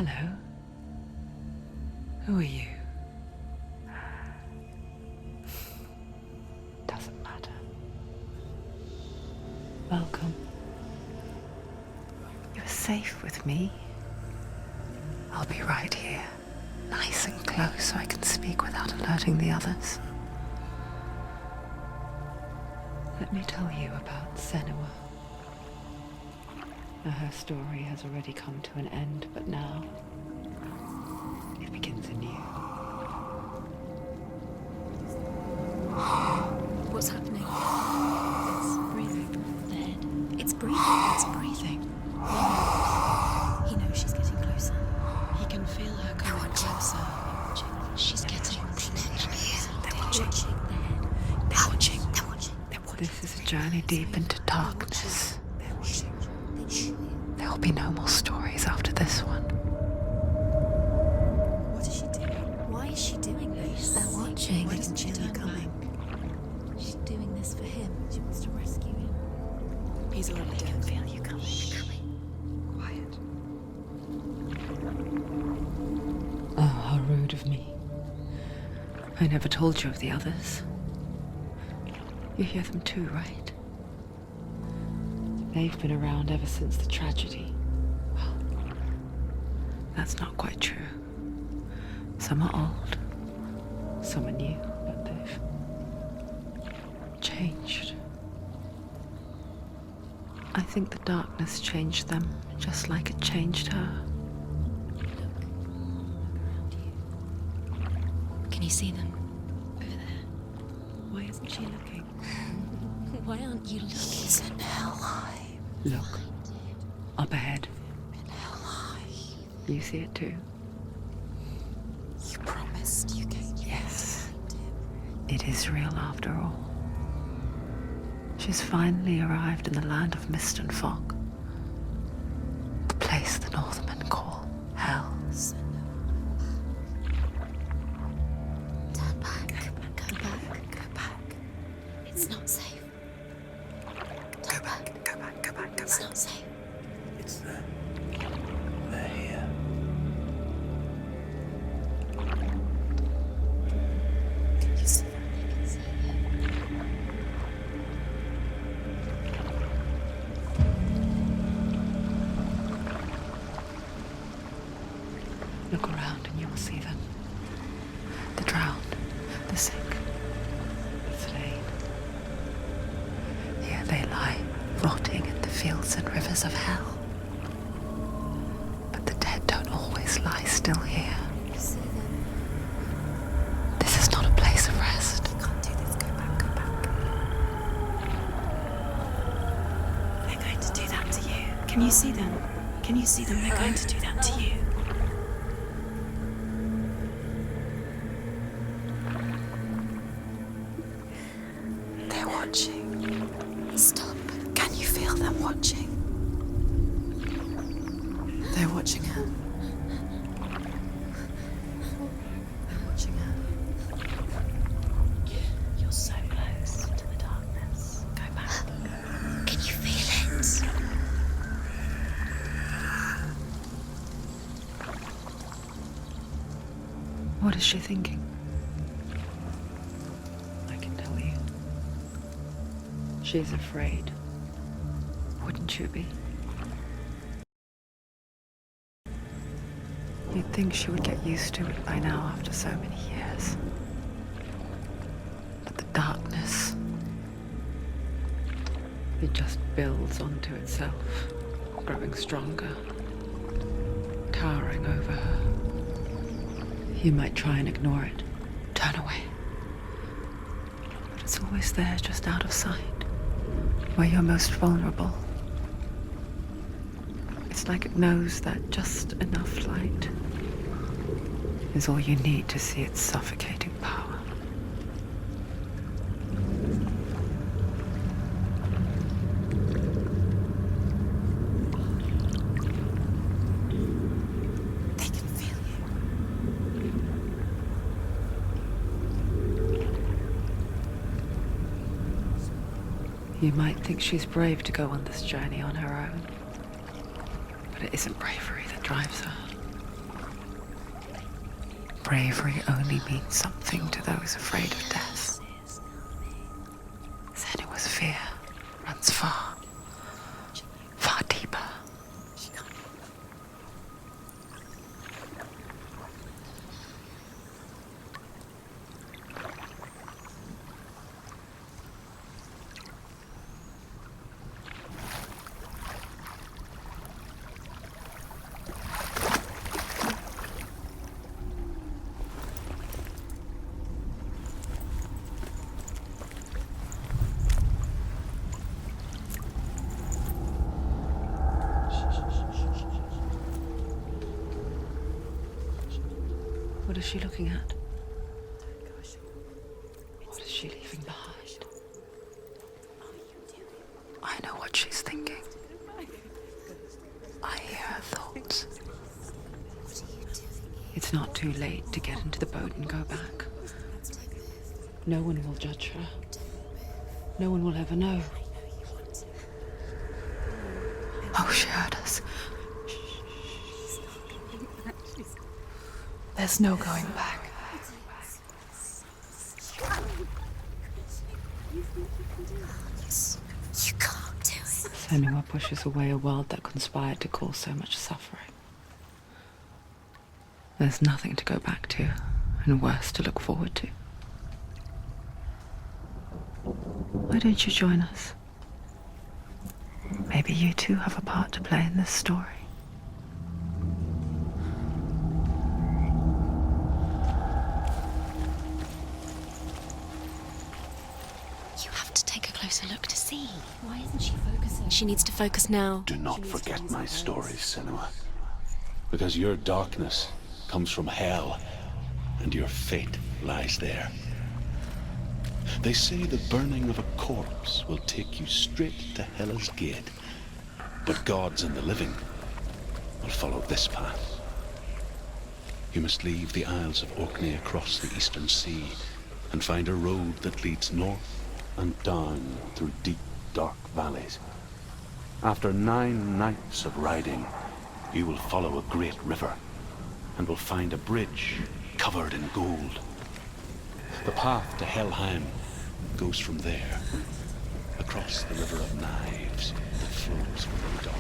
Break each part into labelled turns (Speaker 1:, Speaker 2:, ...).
Speaker 1: Hello. Who are you? Doesn't matter. Welcome. You're safe with me. I'll be right here, nice and close so I can speak without alerting the others. Let me tell you about Senua. Now, her story has already come to an end, but now it begins anew.
Speaker 2: What's happening? It's breathing. The head. It's breathing. It's breathing. He knows she's getting closer. He can feel her coming closer. She's getting closer. They're watching. They're watching. They're watching.
Speaker 1: This is a journey deep into darkness.
Speaker 2: They're watching.
Speaker 1: There'll be no more stories after this one.
Speaker 2: What is she doing? Why is she doing this? They're watching. Why doesn't she turn coming? She's doing this for him. She wants to rescue him. He's already dead. I can feel you coming. Quiet.
Speaker 1: Oh, how rude of me. I never told you of the others. You hear them too, right? They've been around ever since the tragedy. Well, that's not quite true. Some are old, some are new, but they've changed. I think the darkness changed them, just like it changed her.
Speaker 2: Look around you. Can you see them? Over there. Why isn't she looking? Why aren't you looking? He's in hell high.
Speaker 1: Look, up ahead.
Speaker 2: In hell high.
Speaker 1: You see it too?
Speaker 2: You promised you gave me.
Speaker 1: Yes. It is real after all. She's finally arrived in the land of mist and fog. The place the Northmen call hell.
Speaker 2: Turn back. Go back. Go back. It's not safe.
Speaker 1: Go back, go back, go back, go
Speaker 2: It's
Speaker 1: back.
Speaker 2: not safe.
Speaker 3: It's them. They're here.
Speaker 2: Can you see them? I can see them.
Speaker 1: Look around and you will see them. The drowned, the sick, the slain. Here they lie, rotting in the fields and rivers of hell. But the dead don't always lie still here.
Speaker 2: You see them?
Speaker 1: This is not a place of rest.
Speaker 2: You can't do this. Go back. Go back. They're going to do that to you. Can you see them? Can you see them? They're going to do that to you.
Speaker 1: They're watching.
Speaker 2: Stop.
Speaker 1: Can you feel them watching? They're watching her. They're watching her.
Speaker 2: You're so close to the darkness. Go back. Can you feel it?
Speaker 1: What is she thinking? I can tell you. She's afraid. Wouldn't you be? You'd think she would get used to it by now after so many years. But the darkness, it just builds onto itself, growing stronger, towering over her. You might try and ignore it, turn away. But it's always there, just out of sight, where you're most vulnerable. It's like it knows that just enough light is all you need to see its suffocating power.
Speaker 2: They can feel you.
Speaker 1: You might think she's brave to go on this journey on her own, but it isn't bravery that drives her. bravery only means something to those afraid of death, Senua's fear runs far, far deeper. What is she looking at? What is she leaving behind? I know what she's thinking. I hear her thoughts. It's not too late to get into the boat and go back. No one will judge her. No one will ever know. Oh, she heard us. There's no going back.
Speaker 2: You can't do it.
Speaker 1: Senua pushes away a world that conspired to cause so much suffering. There's nothing to go back to, and worse to look forward to. Why don't you join us? Maybe you too have a part to play in this story.
Speaker 2: You have to take a closer look to see. Why isn't she focusing? She needs to focus now.
Speaker 3: Do not forget my stories, Senua. Because your darkness comes from hell, and your fate lies there. They say the burning of a corpse will take you straight to Hela's gate, but gods and the living will follow this path. You must leave the Isles of Orkney across the eastern sea and find a road that leads north and down through deep, dark valleys. After 9 nights of riding, you will follow a great river and will find a bridge covered in gold. The path to Helheim goes from there, across the river of knives that flows from the dark.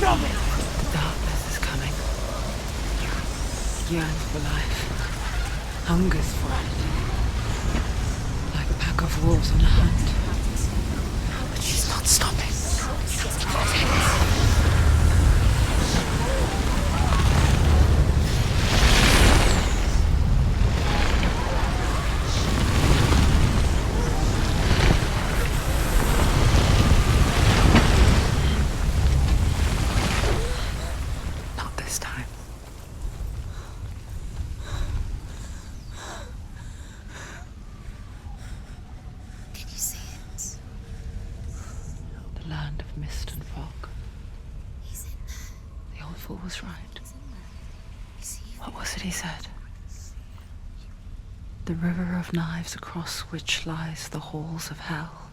Speaker 1: Darkness is coming. Yearns for life. Hungers for it. Like a pack of wolves on a hunt. But she's not stopping. Not this time.
Speaker 2: Can you see it?
Speaker 1: The land of mist and fog.
Speaker 2: He's in there.
Speaker 1: The old fool was right.
Speaker 2: He's in there. You see him?
Speaker 1: What was it he said? The river of knives across which lies the halls of hell.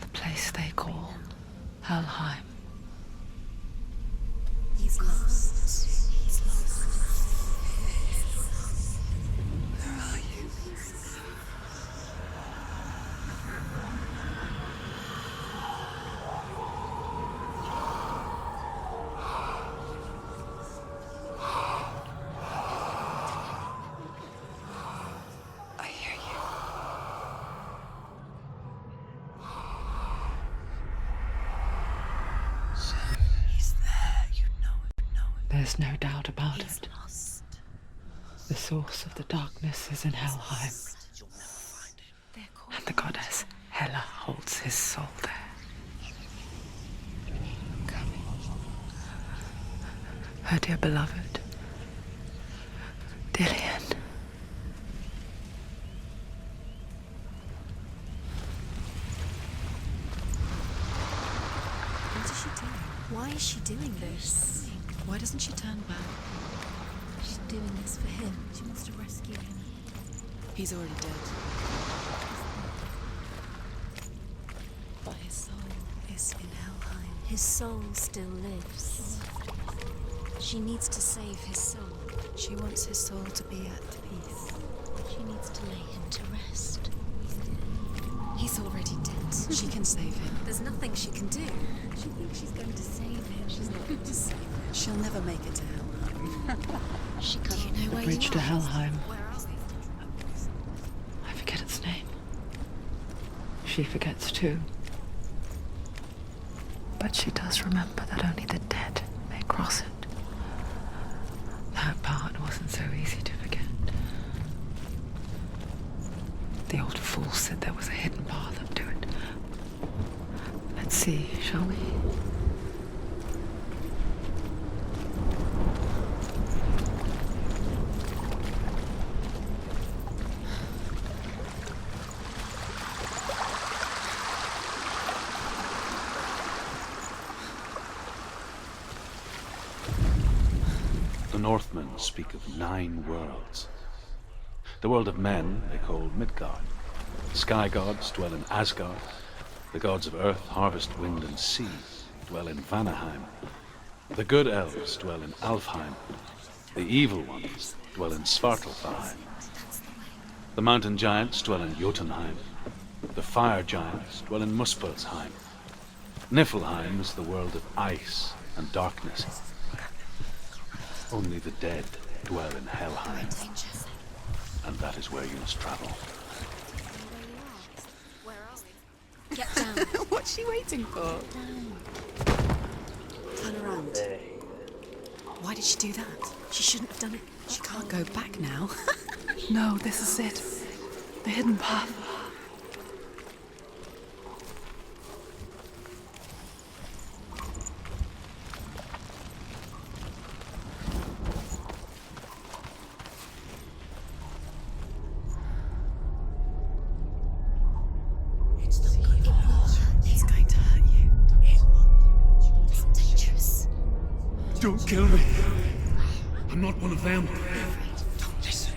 Speaker 1: The place they call Helheim.
Speaker 2: He's lost. He's lost.
Speaker 1: Where are you? I hear you.
Speaker 3: He's there, you know it,
Speaker 1: There's no doubt about
Speaker 2: He's
Speaker 1: it.
Speaker 2: lost.
Speaker 1: The source of the darkness is in Helheim,
Speaker 3: You'll never find him.
Speaker 2: They're called.
Speaker 1: and the goddess Hela holds his soul there.
Speaker 2: Coming.
Speaker 1: Her dear beloved, Dillian.
Speaker 2: What is she doing? Why is she doing this?
Speaker 1: Why doesn't she turn back?
Speaker 2: She's doing this for him. She wants to rescue him.
Speaker 1: He's already dead. But his soul is in Helheim.
Speaker 2: His soul still lives. She needs to save his soul.
Speaker 1: She wants his soul to be at peace.
Speaker 2: She needs to lay him to rest.
Speaker 1: He's already dead. She can save him.
Speaker 2: There's nothing she can do. She thinks she's going to save him. She's not going to save him.
Speaker 1: She'll never make it to Helheim.
Speaker 2: She can't. Do you know where
Speaker 1: Bridge
Speaker 2: you
Speaker 1: to
Speaker 2: are?
Speaker 1: Helheim.
Speaker 2: Where are we?
Speaker 1: I forget its name. She forgets too. But she does remember that only the dead may cross it. That part wasn't so easy to forget. The old fool said there was a hidden path up to it. Let's see, shall we?
Speaker 3: The Northmen speak of 9 worlds. The world of men they call Midgard. Sky gods dwell in Asgard. The gods of earth, harvest, wind, and sea dwell in Vanaheim. The good elves dwell in Alfheim. The evil ones dwell in Svartalfheim. The mountain giants dwell in Jotunheim. The fire giants dwell in Muspelheim. Niflheim is the world of ice and darkness. Only the dead dwell in Helheim, and that is where you must travel.
Speaker 2: Where are we? Get down.
Speaker 1: What's she waiting for? Turn around. Why did she do that?
Speaker 2: She shouldn't have done it.
Speaker 1: She can't go back now. No, this is it. The hidden path. It's going to hurt you.
Speaker 2: It's dangerous.
Speaker 4: Don't kill me. I'm not one of them.
Speaker 2: Don't listen.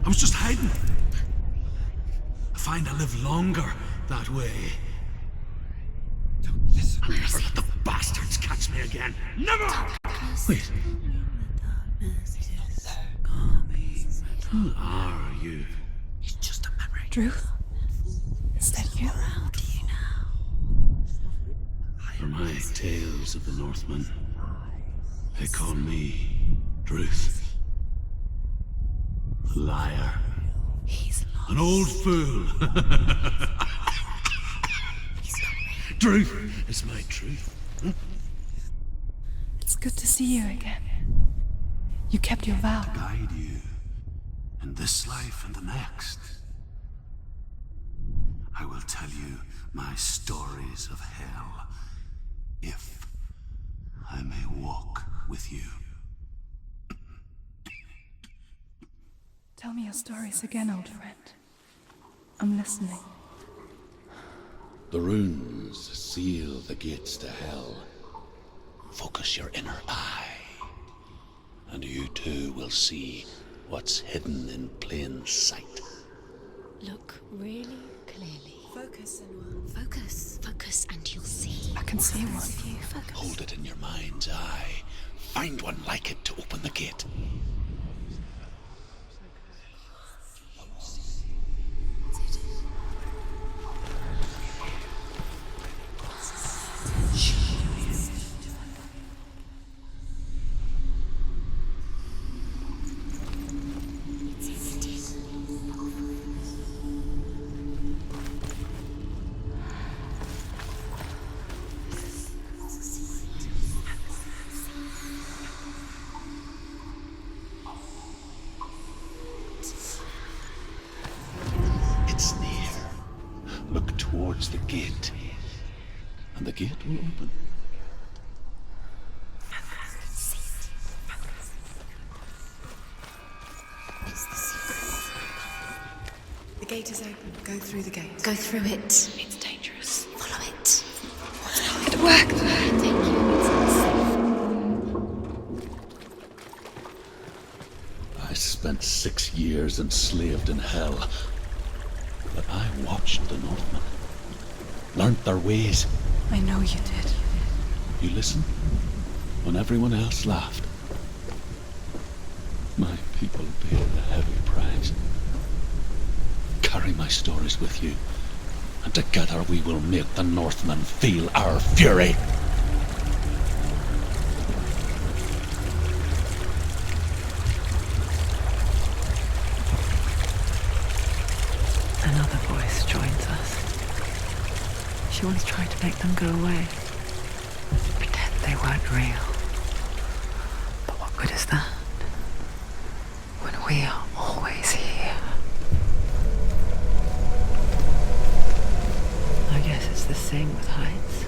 Speaker 4: I was just hiding. I find I live longer that way. Don't listen. I'll never let the bastards catch me again. Never! Wait. Who are you?
Speaker 1: It's just a memory. Druth? Is that you? How do you know?
Speaker 4: For my tales of the Northmen, they call me Druth. Liar.
Speaker 1: He's lost.
Speaker 4: An old fool. Truth is my truth. Huh?
Speaker 1: It's good to see you again. You kept your vow.
Speaker 4: Guide you in this life and the next. I will tell you my stories of hell, if I may walk with you.
Speaker 1: Tell me your stories again, old friend. I'm listening.
Speaker 3: The runes seal the gates to hell. Focus your inner eye, and you too will see what's hidden in plain sight.
Speaker 2: Look really clearly.
Speaker 1: Focus, Senua.
Speaker 2: Focus. Focus and you'll see.
Speaker 1: I can see one.
Speaker 2: If you focus.
Speaker 3: Hold it in your mind's eye. Find one like it to open the gate. It's near. Look towards the gate, and the gate will open.
Speaker 1: The gate is open. Go through the gate.
Speaker 2: Go through it.
Speaker 1: It's dangerous.
Speaker 2: Follow it.
Speaker 3: spent 6 years enslaved in hell. But I watched the Northmen, learnt their ways.
Speaker 1: I know you did.
Speaker 3: You listened when everyone else laughed. My people paid a heavy price. Carry my stories with you, and together we will make the Northmen feel our fury.
Speaker 1: Another voice joins us. She once tried to make them go away. Pretend they weren't real. But what good is that? When we are always here. I guess it's the same with heights.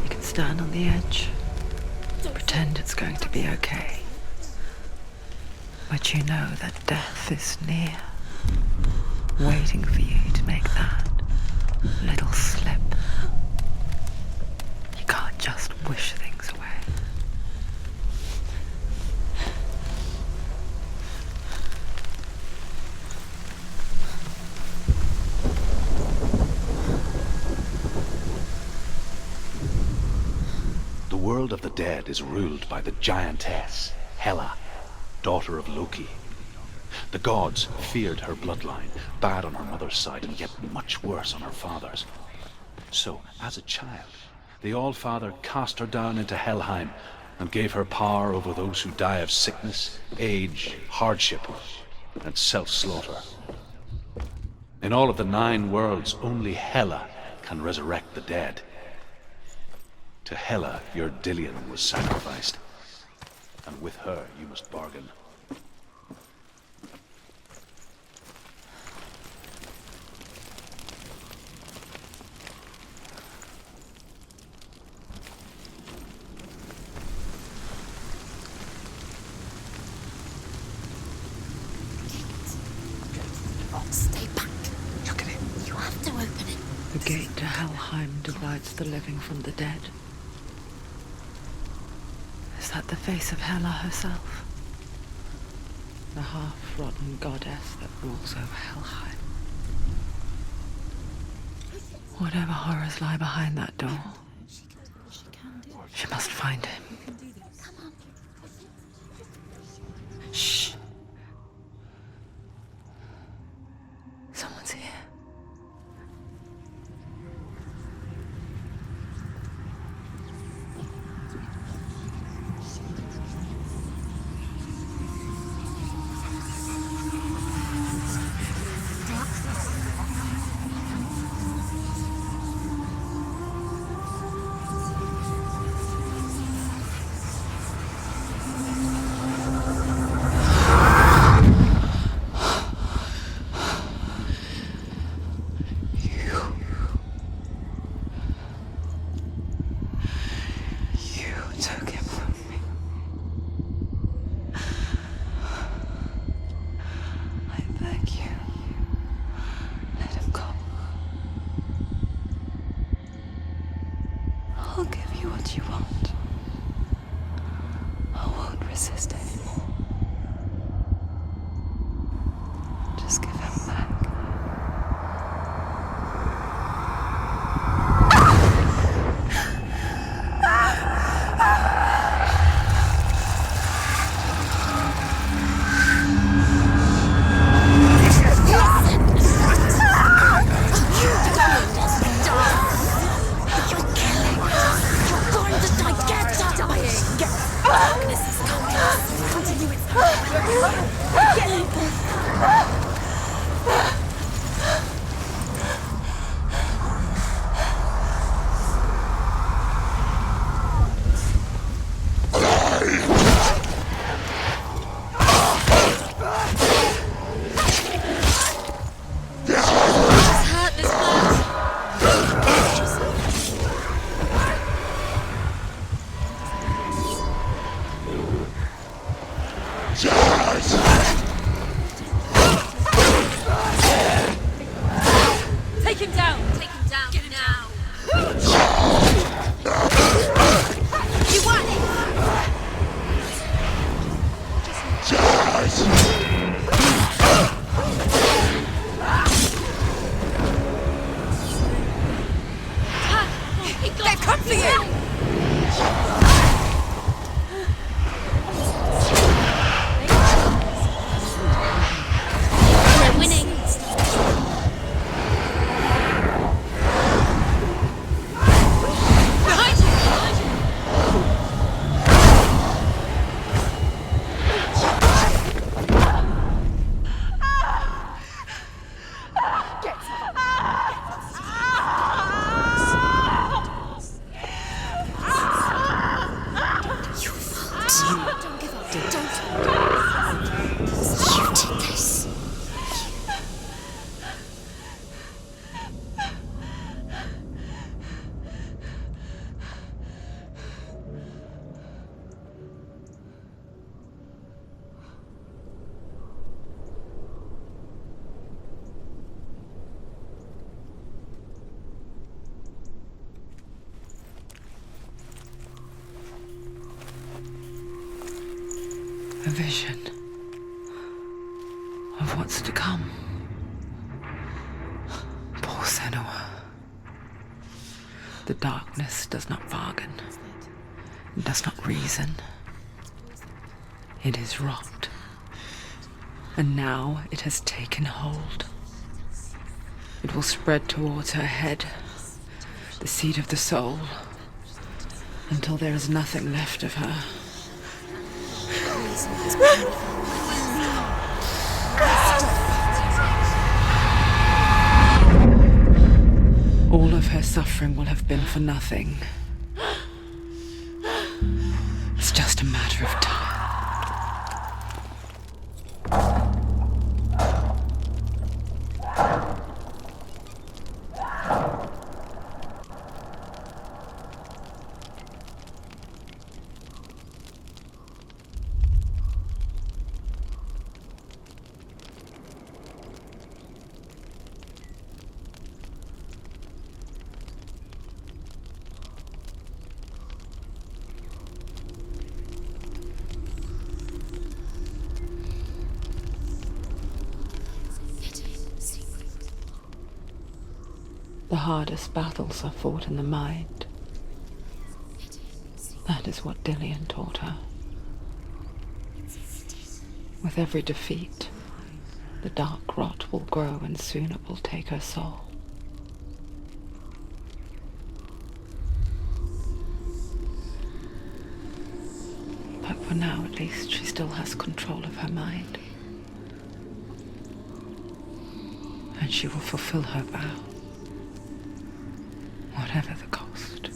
Speaker 1: You can stand on the edge, pretend it's going to be okay. But you know that death is near, waiting for you to make that little slip. You can't just wish things away.
Speaker 3: The world of the dead is ruled by the giantess, Hela, daughter of Loki. The gods feared her bloodline, bad on her mother's side and yet much worse on her father's. So, as a child, the All-Father cast her down into Helheim and gave her power over those who die of sickness, age, hardship, and self-slaughter. In all of the 9 worlds, only Hela can resurrect the dead. To Hela, your Dillion was sacrificed, and with her you must bargain.
Speaker 2: Stay back. Look at it. You have to open it.
Speaker 1: The gate to Helheim divides the living from the dead. Is that the face of Hela herself? The half-rotten goddess that rules over Helheim. Whatever horrors lie behind that door, she must find him. Shh. Someone's here. I'll give you what you want. I won't resist anymore. Just give him back.
Speaker 2: Darkness is coming.
Speaker 1: vision of what's to come. Poor Senua. The darkness does not bargain. It does not reason. It is wrought. And now it has taken hold. It will spread towards her head, the seat of the soul, until there is nothing left of her. All of her suffering will have been for nothing. It's just a matter of time. The hardest battles are fought in the mind. That is what Dillian taught her. With every defeat, the dark rot will grow and soon it will take her soul. But for now, at least, she still has control of her mind. And she will fulfill her vow. Whatever the cost.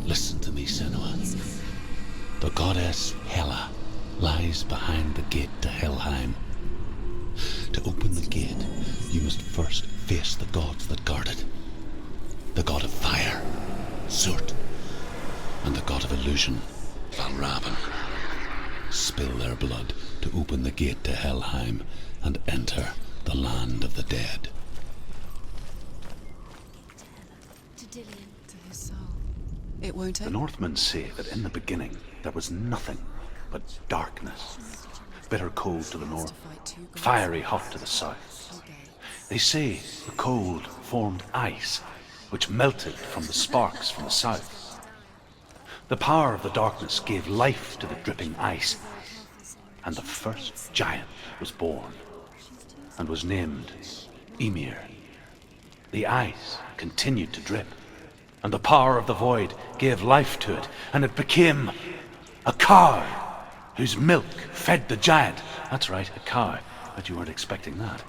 Speaker 3: Listen to me, Senua. The goddess Hela lies behind the gate to Helheim. To open the gate, you must first face the gods that guard it. The god of fire, Surt, and the god of illusion, Valravan. Spill their blood to open the gate to Helheim and enter the land of the dead.
Speaker 2: To Dillian, to his soul. It won't
Speaker 3: The
Speaker 2: end.
Speaker 3: Northmen say that in the beginning there was nothing but darkness. Bitter cold to the north, fiery hot to the south. They say the cold formed ice, which melted from the sparks from the south. The power of the darkness gave life to the dripping ice, and the first giant was born, and was named Ymir. The ice continued to drip, and the power of the void gave life to it, and it became a cow, whose milk fed the giant. That's right, a cow. Bet you weren't expecting that.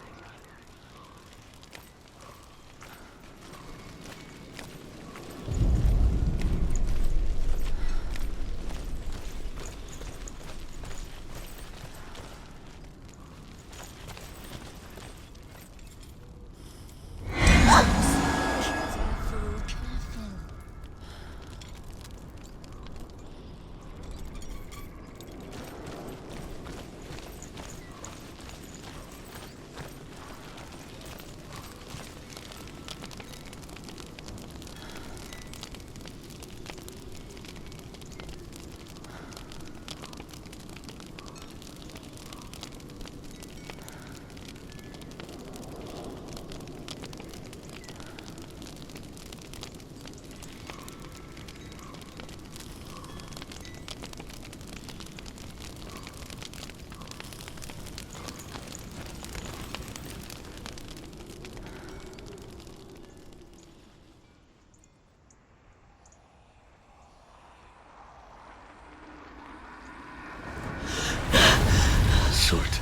Speaker 3: Surt,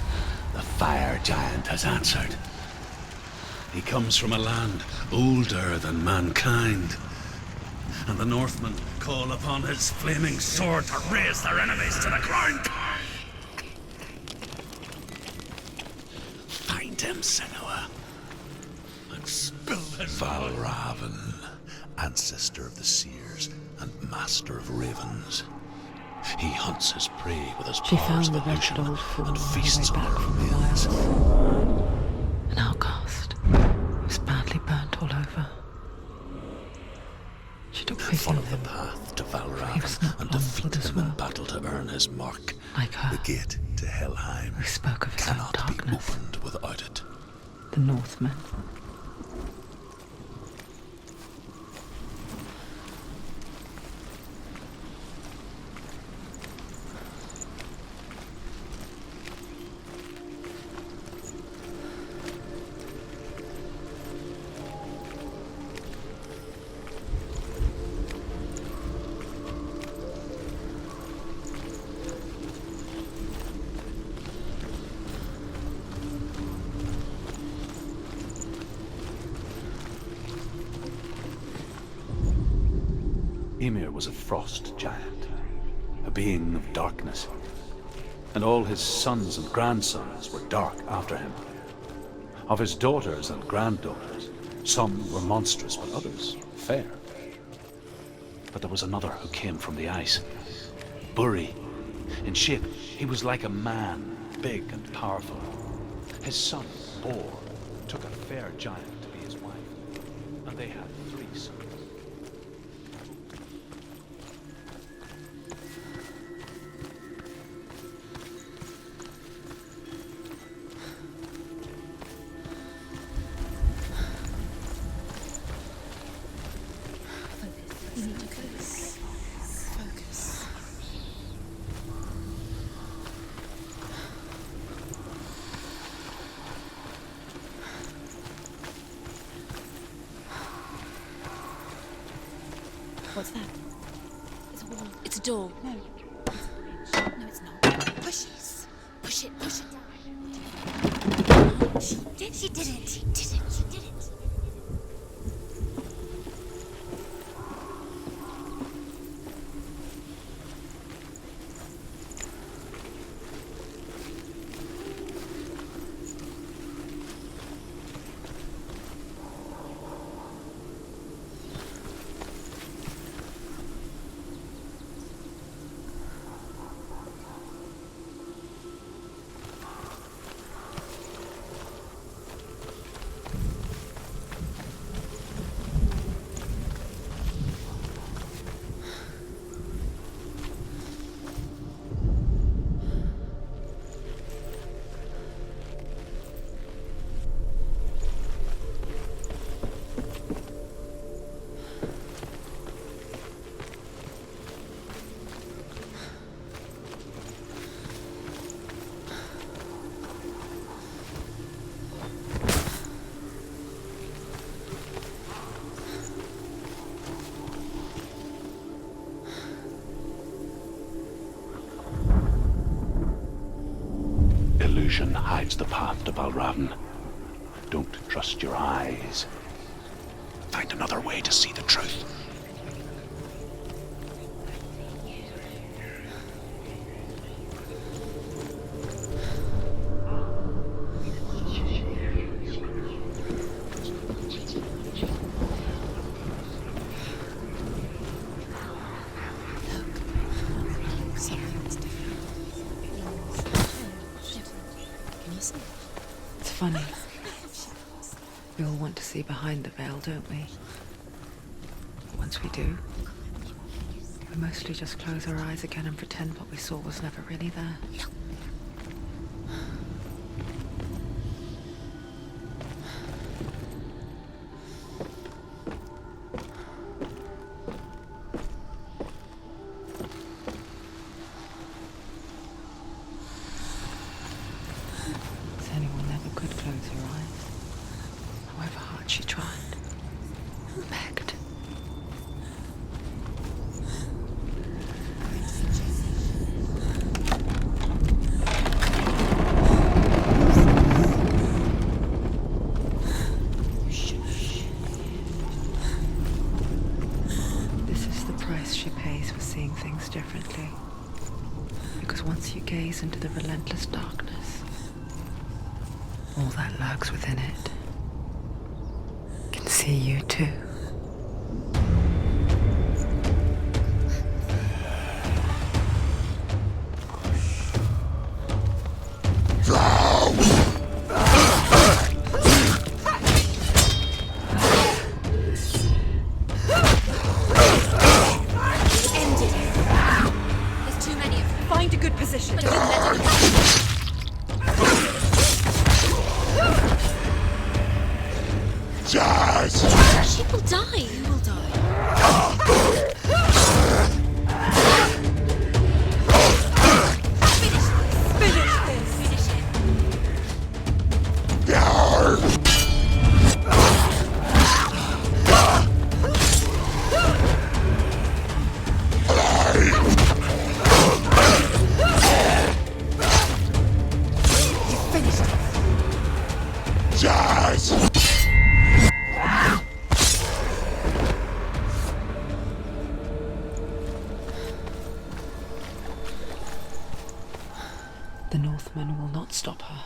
Speaker 3: the fire giant, has answered. He comes from a land older than mankind, and the Northmen call upon his flaming sword to raise their enemies to the ground. Find him, Senua, and spill his blood.
Speaker 4: Valravan, ancestor of the seers and master of ravens.
Speaker 3: He hunts his prey with his
Speaker 1: She
Speaker 3: powers
Speaker 1: found
Speaker 3: of
Speaker 1: the wretched
Speaker 3: illusion
Speaker 1: old fool
Speaker 3: and
Speaker 1: on her
Speaker 3: feasts
Speaker 1: way
Speaker 3: on
Speaker 1: back
Speaker 3: their
Speaker 1: from the
Speaker 3: remains.
Speaker 1: wilds. An outcast. He was badly burnt all over. She took pity on
Speaker 3: Follow the
Speaker 1: him.
Speaker 3: path to
Speaker 1: He was
Speaker 3: Valravan
Speaker 1: not
Speaker 3: and
Speaker 1: long
Speaker 3: defeat
Speaker 1: for this
Speaker 3: him in
Speaker 1: world.
Speaker 3: battle to earn his mark.
Speaker 1: Like her,
Speaker 3: The gate to Helheim
Speaker 1: who spoke of his own
Speaker 3: cannot be
Speaker 1: darkness.
Speaker 3: opened without it.
Speaker 1: The Northmen.
Speaker 3: Ymir was a frost giant, a being of darkness, and all his sons and grandsons were dark after him. Of his daughters and granddaughters, some were monstrous, but others fair. But there was another who came from the ice, Buri. In shape, he was like a man, big and powerful. His son, Bor, took a fair giant to be his wife, and they had 3 sons.
Speaker 2: You need to focus. Focus. What's that? It's a wall. It's a door. No. It's a bridge. No, it's not. Push it. Push it. Push it down. She did it. She did it. She did it. She did it.
Speaker 3: Illusion hides the path to Valravan. Don't trust your eyes. Find another way to see the truth.
Speaker 2: Something's different. Can you see?
Speaker 1: It's funny. We all want to see behind the veil, don't we? Once we do, we mostly just close our eyes again and pretend what we saw was never really there. Sani never could close her eyes, however hard she tried. Begged. This is the price she pays for seeing things differently. Because once you gaze into the relentless darkness, all that lurks within it can see you too. The Northmen will not stop her.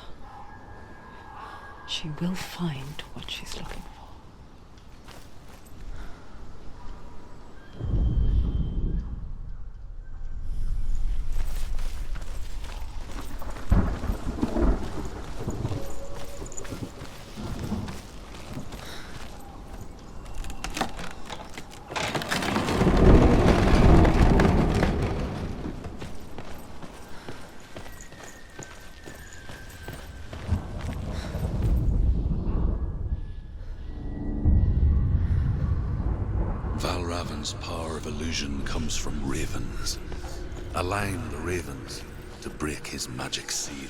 Speaker 1: She will find what she's looking for.
Speaker 4: Valravan's power of illusion comes from ravens. Align the ravens to break his magic seal.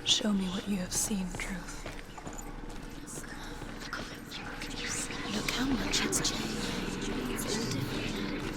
Speaker 2: Show me what you have seen, Truth. Look how much it's changed. It's all different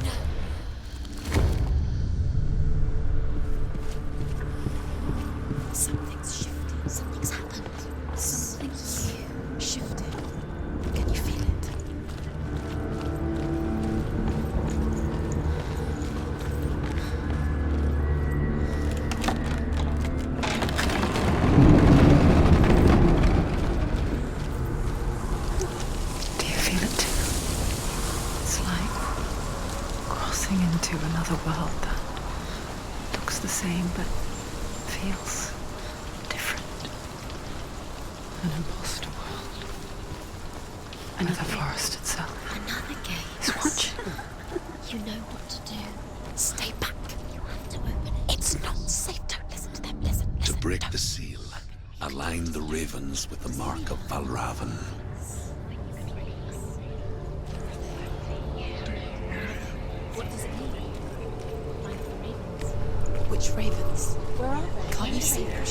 Speaker 2: now. Something's shifted. Something's happened. Something you shifted. Can you feel it?
Speaker 1: Do you feel it too? It's like crossing into another world that looks the same but feels different. An imposter world. Another forest itself.
Speaker 2: Another gate.
Speaker 1: It's watching.
Speaker 2: You know what to do. Stay back. You have to open it. It's not safe. Don't listen to them. Listen.
Speaker 4: To break the seal, align the ravens with the mark of Valravan.
Speaker 2: What does it mean? Which ravens? Where are they? Can't you see them?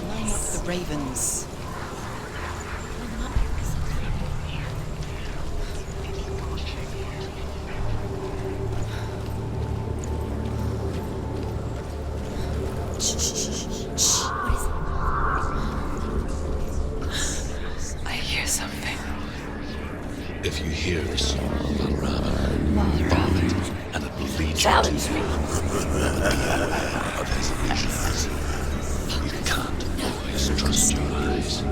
Speaker 2: Line up the ravens.
Speaker 1: I hear something.
Speaker 4: If you hear the song of Valravan, follow it, and it will lead you
Speaker 1: Challenge me.
Speaker 4: of his illusions. You can't always trust your eyes.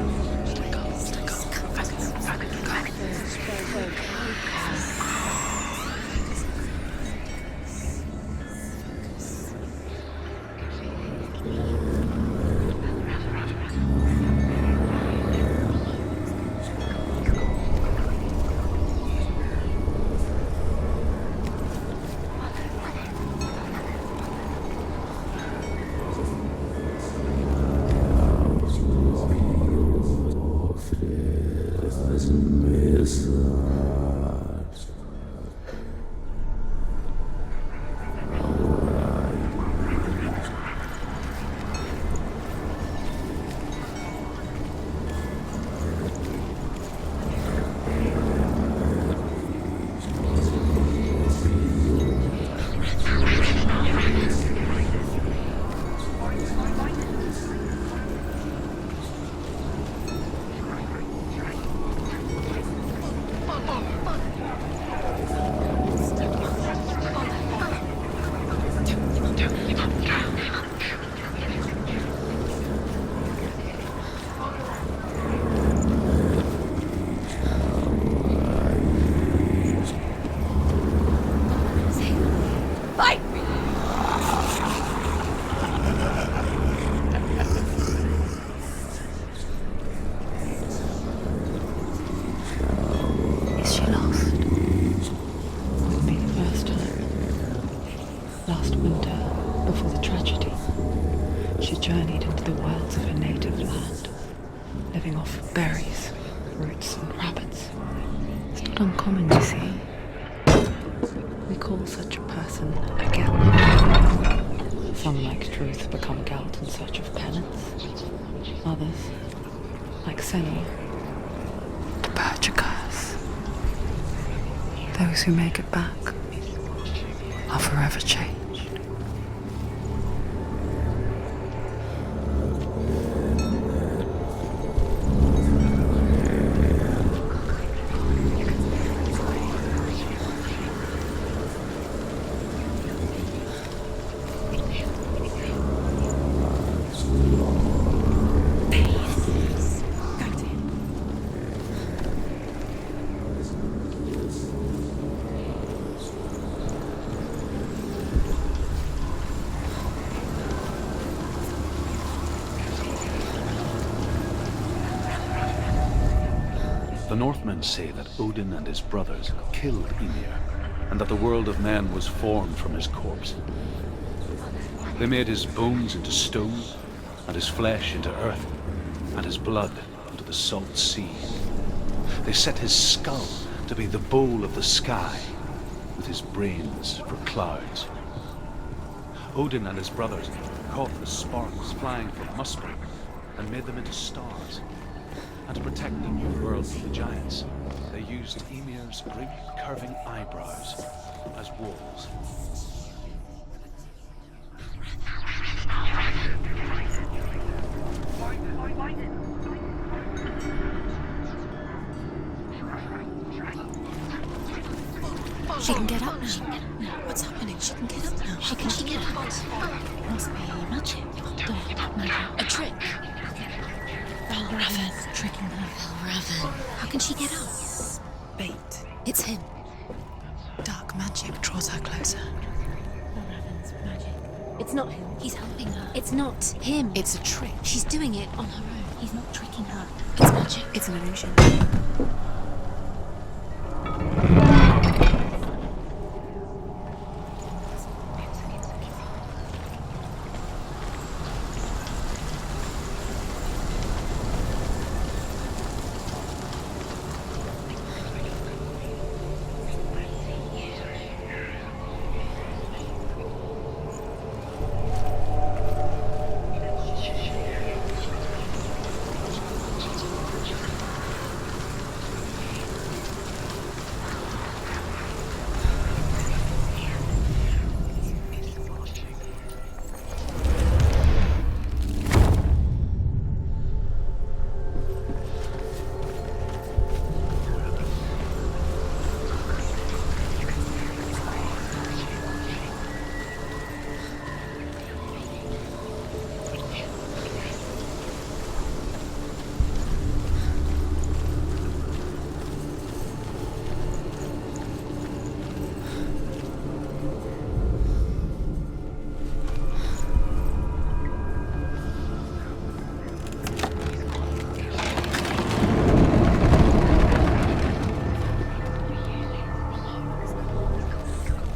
Speaker 1: Last winter, before the tragedy, she journeyed into the wilds of her native land, living off berries, roots and rabbits. It's not uncommon, you see. We call such a person a girl. Some, like truth, become gout in search of penance. Others, like Senua, purge a curse. Those who make it back are forever changed.
Speaker 3: The Northmen say that Odin and his brothers killed Ymir, and that the world of men was formed from his corpse. They made his bones into stone, and his flesh into earth, and his blood into the salt sea. They set his skull to be the bowl of the sky, with his brains for clouds. Odin and his brothers caught the sparks flying from Muspel and made them into stars. And to protect the new world from the giants, they used Ymir's great curving eyebrows as walls.
Speaker 2: She can get up now. What's happening? She can get up now. How can she get up? Must be magic. A trick. Valravan tricking her. Valravan. How can she get up? Bait. It's him. Dark magic draws her closer. Valravan's magic. It's not him. He's helping her. It's not him. It's a trick. She's doing it on her own. He's not tricking her. It's magic. It's an illusion.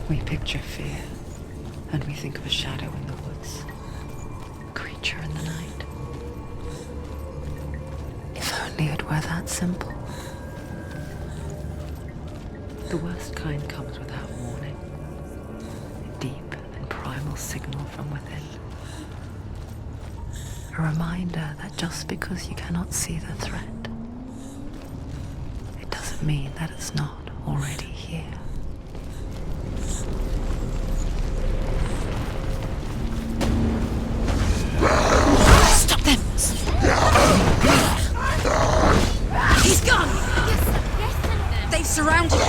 Speaker 1: We picture fear, and we think of a shadow in the woods, a creature in the night. If only it were that simple. The worst kind comes without warning, a deep and primal signal from within. A reminder that just because you cannot see the threat, it doesn't mean that it's not already here.
Speaker 2: Stop them! He's gone! Yes, they've surrounded him.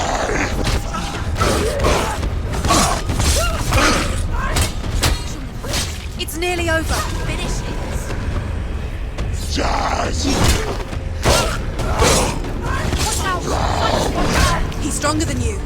Speaker 2: It's nearly over. Finish it. Watch out! He's stronger than you.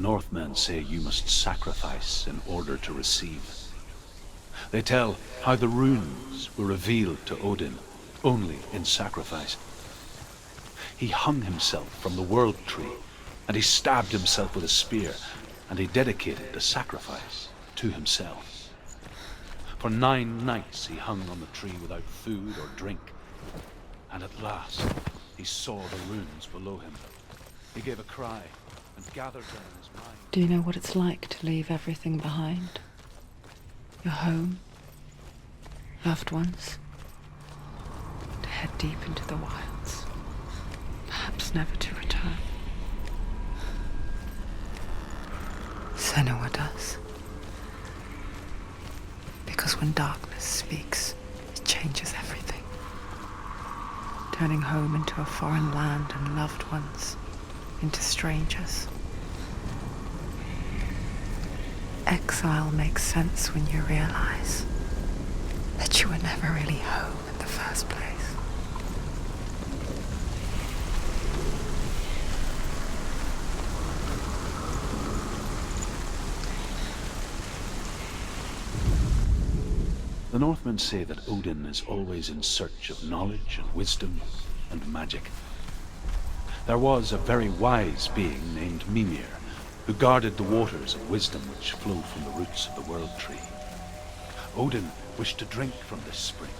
Speaker 3: Northmen say you must sacrifice in order to receive. They tell how the runes were revealed to Odin only in sacrifice. He hung himself from the world tree, and he stabbed himself with a spear, and he dedicated the sacrifice to himself. For 9 nights he hung on the tree without food or drink, and at last he saw the runes below him. He gave a cry and gathered them in his mind.
Speaker 1: Do you know what it's like to leave everything behind? Your home, loved ones, to head deep into the wilds, perhaps never to return. Senua does. Because when darkness speaks, it changes everything, turning home into a foreign land and loved ones into strangers. Exile makes sense when you realize that you were never really home in the first place.
Speaker 3: The Northmen say that Odin is always in search of knowledge and wisdom and magic. There was a very wise being named Mimir, who guarded the waters of wisdom which flow from the roots of the world tree. Odin wished to drink from this spring.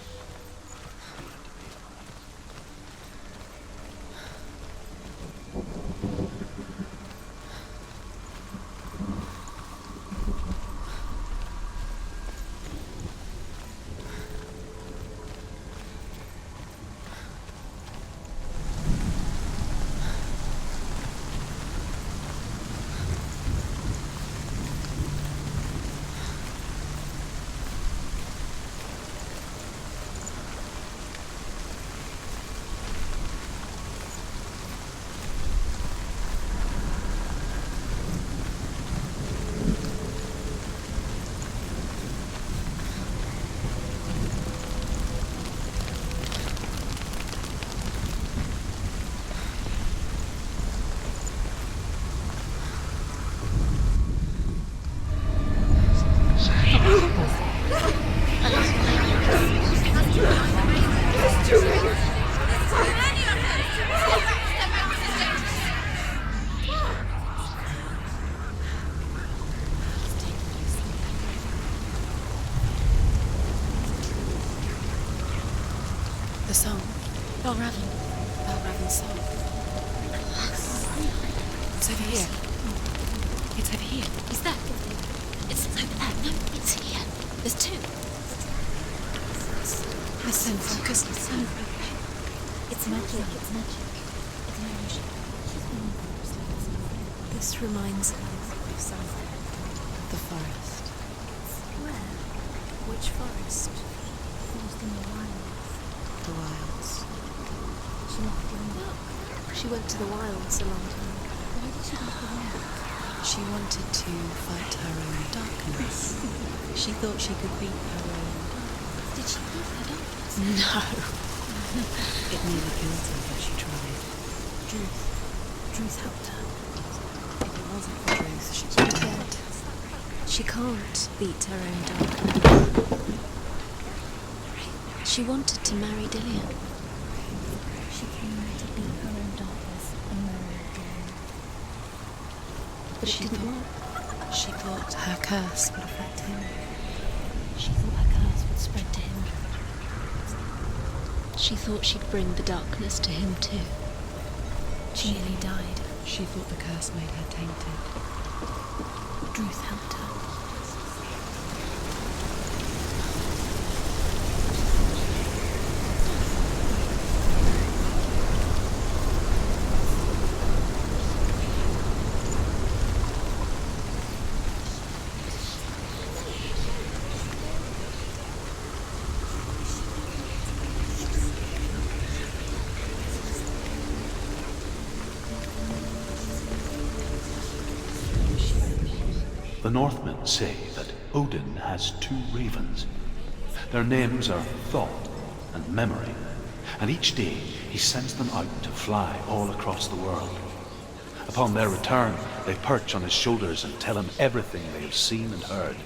Speaker 2: The song. Balraven's song. It's over here. It's over here. Is that? It's over there. No, it's here. There's 2. Listen, focus. Listen. It's magic. It's magic. It's an illusion. This reminds me of something. The forest. Where? Which forest? Forest in the wilds. The wilds. She left the wilds. She went to the wilds a long time ago. Why did she go to the wilds? She wanted to fight her own darkness. She thought she could beat her own darkness. Did she beat her darkness? No. It nearly killed her, but she tried. Druth helped her. If it wasn't for Druth, she'd be dead. She can't beat her own darkness. She wanted to marry Dillian. She came to beat her own darkness and marry Dillian. But it didn't work. She thought her curse would affect him. She thought her curse would spread to him. She thought she'd bring the darkness to him too. She nearly died. She thought the curse made her tainted. Druth helped her.
Speaker 3: The Northmen say that Odin has 2 ravens. Their names are Thought and Memory, and each day he sends them out to fly all across the world. Upon their return, They perch on his shoulders and tell him everything they have seen and heard.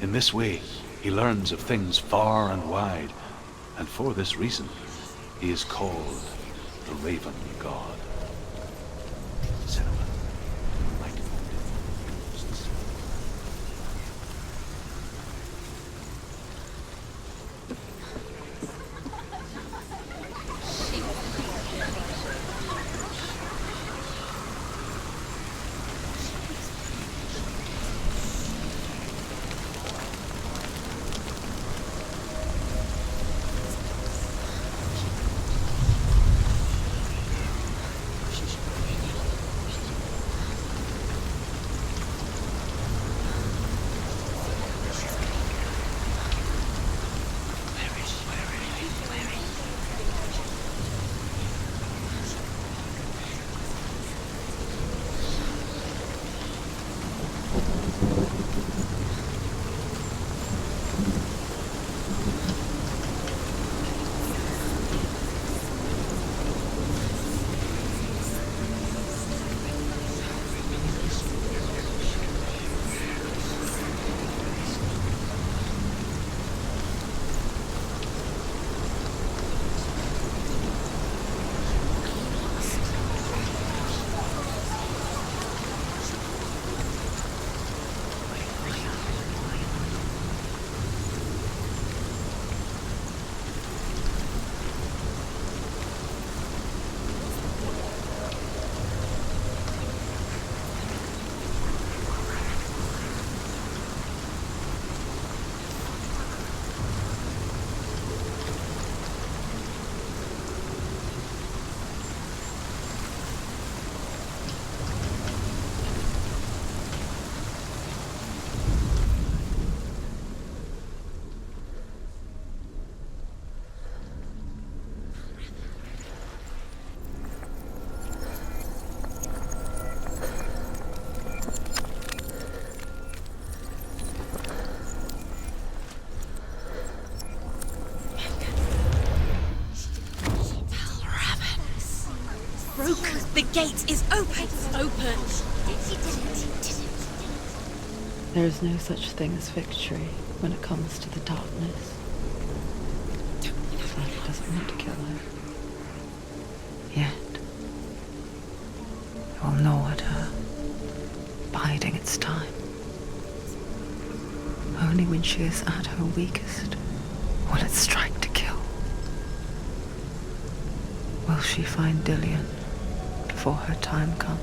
Speaker 3: In this way, he learns of things far and wide, and for this reason, he is called the Raven God. Cinema.
Speaker 2: The gate is open! Open!
Speaker 1: There is no such thing as victory when it comes to the darkness. Life doesn't want to kill her. Yet. It will gnaw at her, biding its time. Only when she is at her weakest will it strike to kill. Will she find Dillion before her time comes?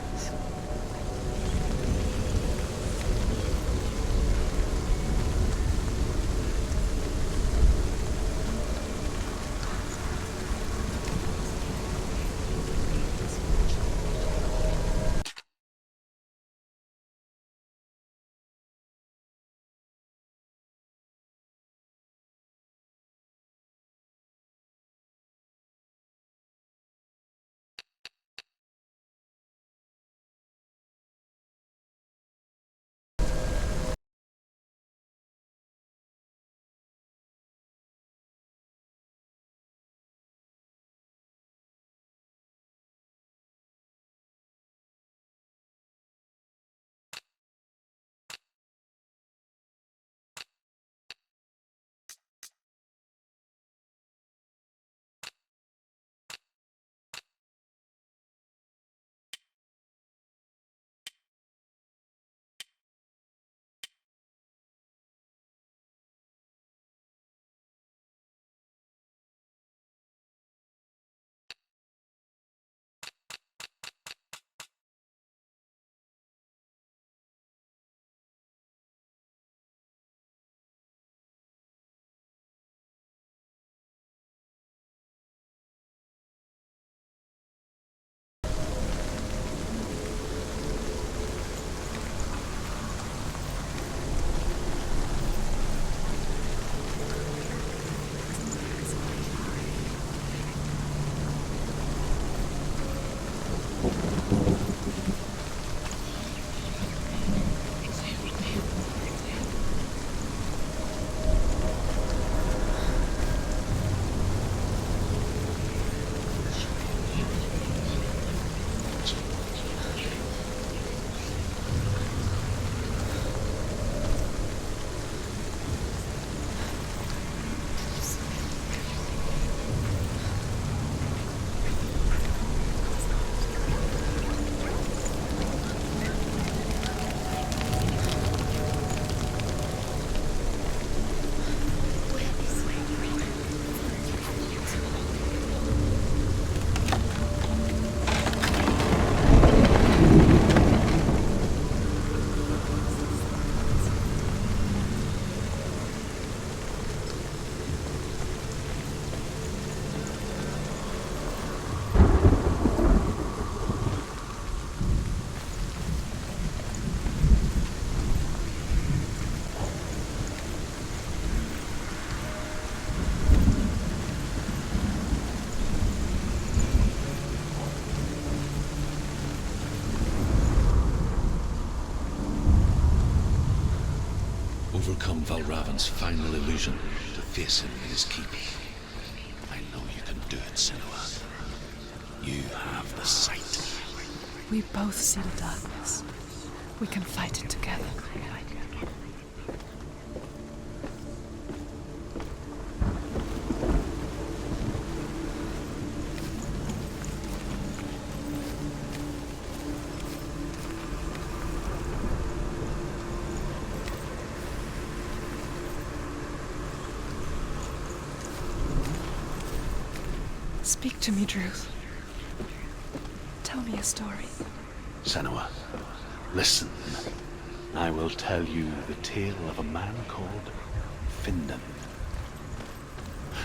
Speaker 4: overcome Valravan's final illusion to face him in his keep. I know you can do it, Senua. You have the sight.
Speaker 1: We both see the darkness. We can fight it together. Speak to me, Druth. Tell me a story.
Speaker 3: Senua, listen. I will tell you the tale of a man called Findan.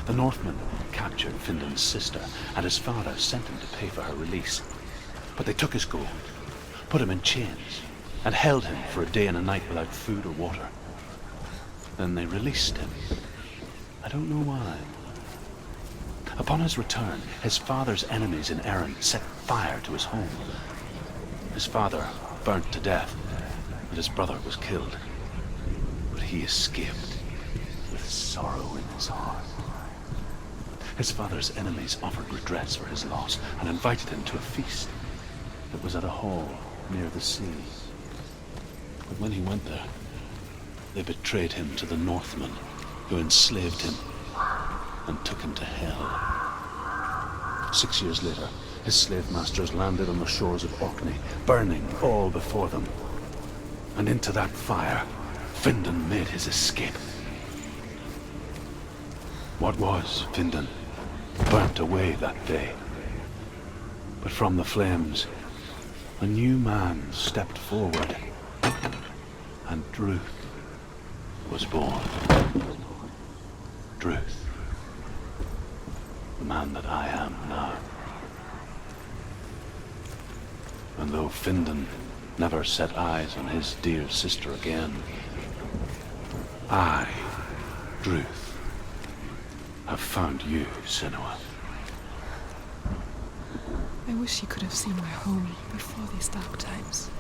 Speaker 3: The Northmen captured Findan's sister, and his father sent him to pay for her release. But they took his gold, put him in chains, and held him for a day and a night without food or water. Then they released him. I don't know why. Upon his return, his father's enemies in Erin set fire to his home. His father burnt to death, and his brother was killed. But he escaped with sorrow in his heart. His father's enemies offered redress for his loss and invited him to a feast that was at a hall near the sea. But when he went there, they betrayed him to the Northmen, who enslaved him and took him to hell. 6 years later, his slave masters landed on the shores of Orkney, burning all before them. And into that fire, Findan made his escape. What was Findan burnt away that day. But from the flames, a new man stepped forward, and Druth was born. Druth. The man that I am now. And though Findan never set eyes on his dear sister again, I, Druth, have found you, Senua.
Speaker 1: I wish you could have seen my home before these dark times.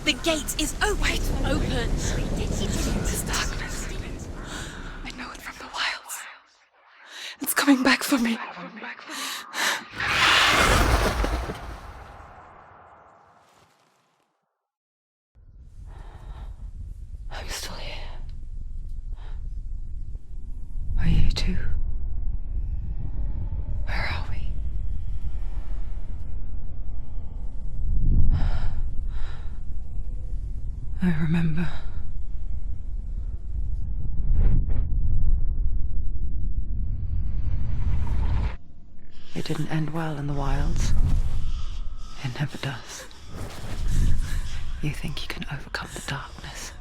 Speaker 2: The gate is open.
Speaker 1: This darkness. I know it from the wilds. It's coming back for me. I'm still here. Are you too? Where are we? I remember. It didn't end well in the wilds. It never does. You think you can overcome the darkness,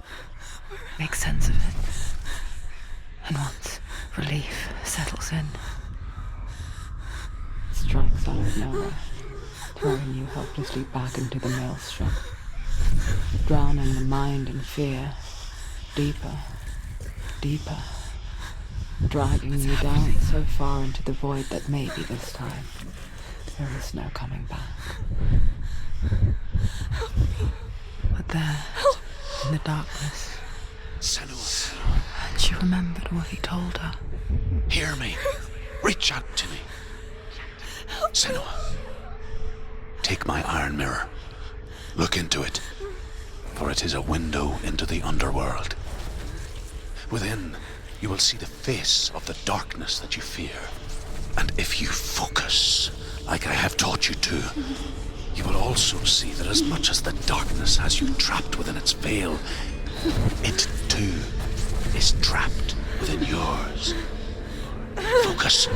Speaker 1: make sense of it, and once relief settles in, it strikes out of nowhere, throwing you helplessly back into the maelstrom, drowning the mind in fear, deeper, deeper, dragging you down so far into the void that maybe this time there is no coming back. But there, in the darkness,
Speaker 3: Senua,
Speaker 1: she remembered what he told her.
Speaker 3: hear me. Reach out to me. Senua, take my iron mirror. Look into it, for it is a window into the underworld. Within, you will see the face of the darkness that you fear. And if you focus, like I have taught you to,
Speaker 4: you will also see that as much as the darkness has you trapped within its veil, it too is trapped within yours. Focus.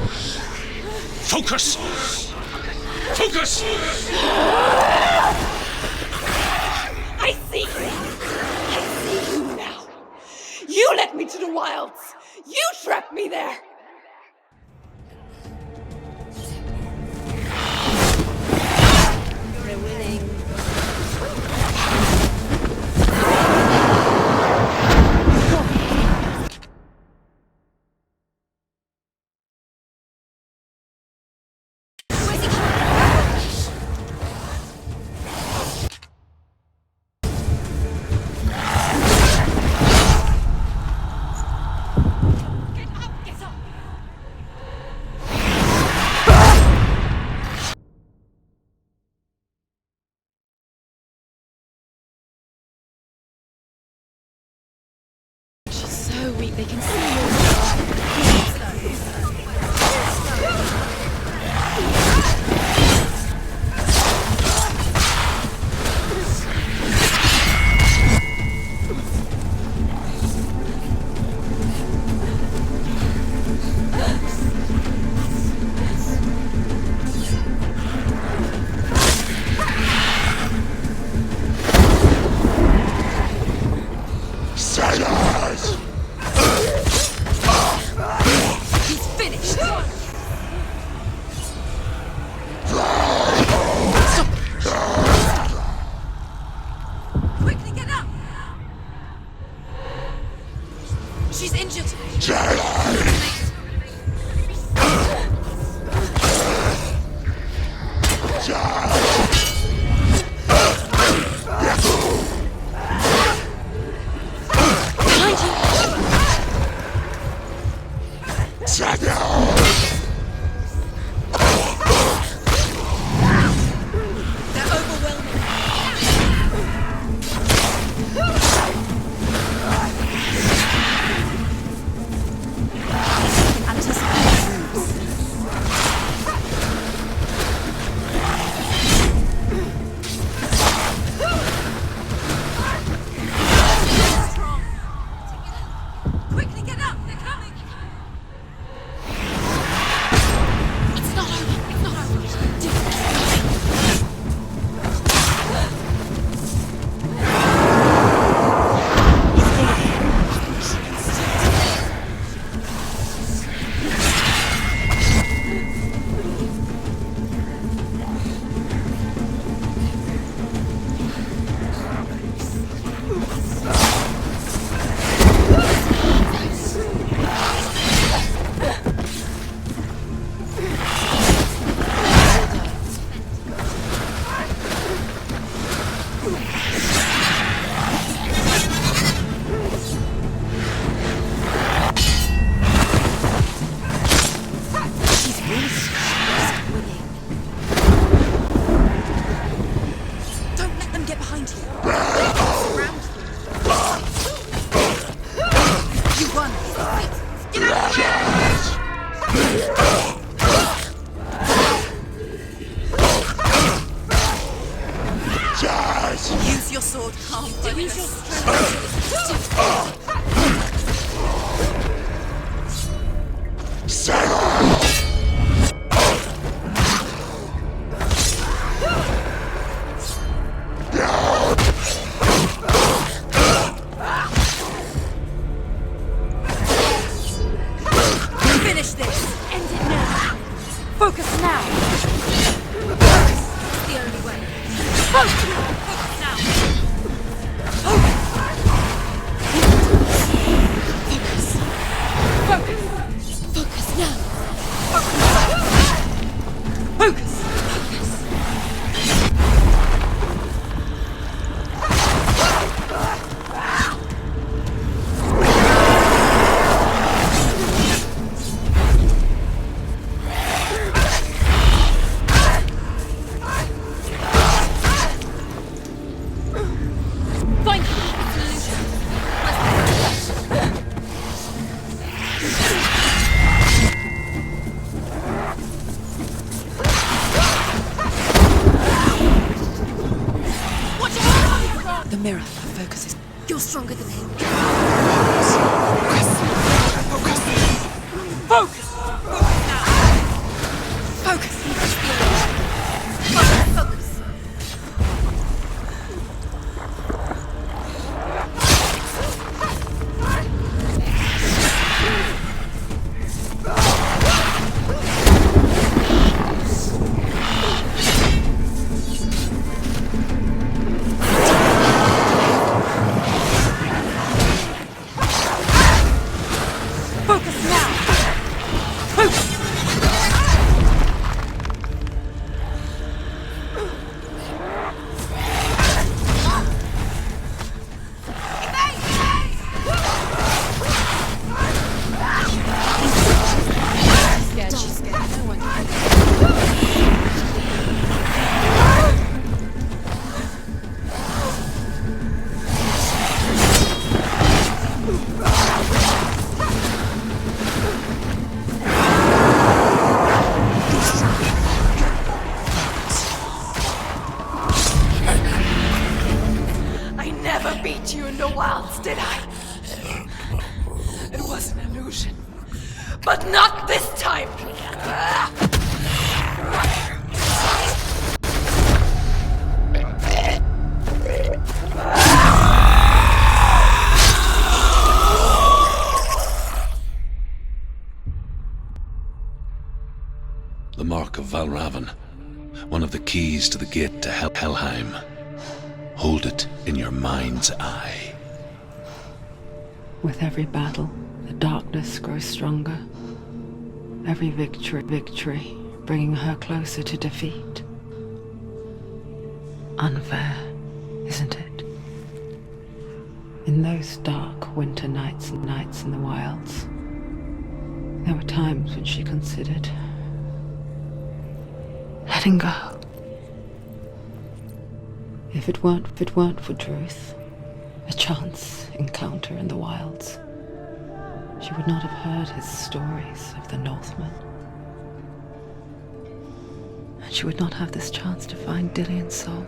Speaker 4: Focus! Focus!
Speaker 5: I see you! I see you now! You led me to the wilds! You trapped me there! You're winning.
Speaker 2: So weak, they can see you.
Speaker 5: She's injured. They're overwhelming. Quickly get up! They're coming! It's not over! It's not over! Don't let them get behind you. Surround them. You won. Get out of here. Use your sword, calm focus. Use your Finish this. End it now. Focus now. Focus. It's the only way. Focus now. Focus.
Speaker 2: The mirror focuses. You're stronger than him. Focus!
Speaker 5: Did I? It was an illusion. But not this time!
Speaker 4: The mark of Valravan, one of the keys to the gate to Helheim. Hold it in your mind's eye.
Speaker 1: With every battle, the darkness grows stronger. Every victory, bringing her closer to defeat. Unfair, isn't it? In those dark winter nights in the wilds, there were times when she considered letting go. If it weren't for Druth, a chance encounter in the wilds, she would not have heard his stories of the Northmen. And she would not have this chance to find Dillion's soul.